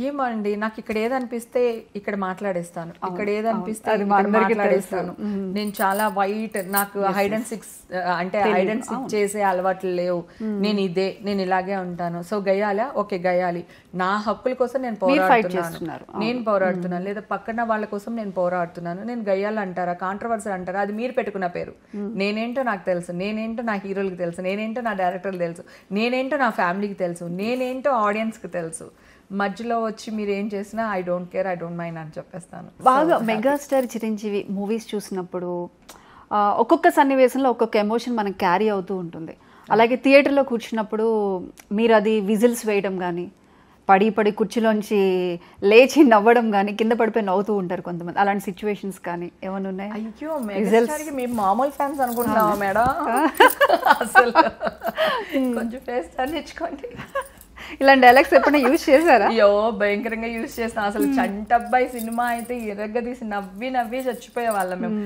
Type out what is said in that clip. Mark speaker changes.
Speaker 1: ఏమో అండి, నాకు ఇక్కడ ఏదనిపిస్తే ఇక్కడ మాట్లాడేస్తాను, ఇక్కడ ఏదనిపిస్తే ఇక్కడ మాట్లాడేస్తాను. నేను చాలా వైట్, నాకు హైడ్ అండ్ సిక్స్ అంటే హైడ్ అండ్ సిక్ చేసే అలవాట్లు లేవు. నేను ఇలాగే ఉంటాను. సో గయ్యాలా, ఓకే గయ్యాలి, నా హక్కుల కోసం నేను పోరాడుతున్నాను, లేదా పక్కన వాళ్ళ కోసం నేను పోరాడుతున్నాను. నేను గయ్యాలి అంటారా, కాంట్రవర్సీ అంటారా, అది మీరు పెట్టుకున్న పేరు. నేనేంటో నాకు తెలుసు, నేనేంటో నా హీరోలకు తెలుసు, నేనేంటో నా డైరెక్టర్లకు తెలుసు, నేనేంటో నా ఫ్యామిలీకి తెలుసు, నేనేంటో ఆడియన్స్కి తెలుసు. మధ్యలో వచ్చి మీరు ఏం చేసినా I don't care, I don't mind అని చెప్పేస్తాను.
Speaker 2: బాగా మెగాస్టార్ చిరంజీవి మూవీస్ చూసినప్పుడు ఒక్కొక్క సన్నివేశంలో ఒక్కొక్క ఎమోషన్ మనకు క్యారీ అవుతూ ఉంటుంది. అలాగే థియేటర్లో కూర్చున్నప్పుడు మీరు అది విజిల్స్ వేయడం కానీ, పడి కుర్చీలోంచి లేచి నవ్వడం కానీ, కింద పడిపోయి నవ్వుతూ ఉంటారు కొంతమంది, అలాంటి సిచ్యువేషన్స్ కానీ ఏమైనా ఉన్నాయి?
Speaker 1: అయ్యో, మెగాస్టార్కి మేము మామూలు ఫ్యాన్స్ అనుకుంటున్నావా మేడం? అసలు కొంచెం ఫేస్ తెచ్చుకోండి.
Speaker 2: ఇలాంటి డైలాగ్స్ ఎప్పుడైనా యూజ్ చేశారా?
Speaker 1: అయ్యో, భయంకరంగా యూజ్ చేస్తాం. అసలు చంటబ్బాయి సినిమా అయితే ఎరగదీసి నవ్వి చచ్చిపోయే వాళ్ళం మేము.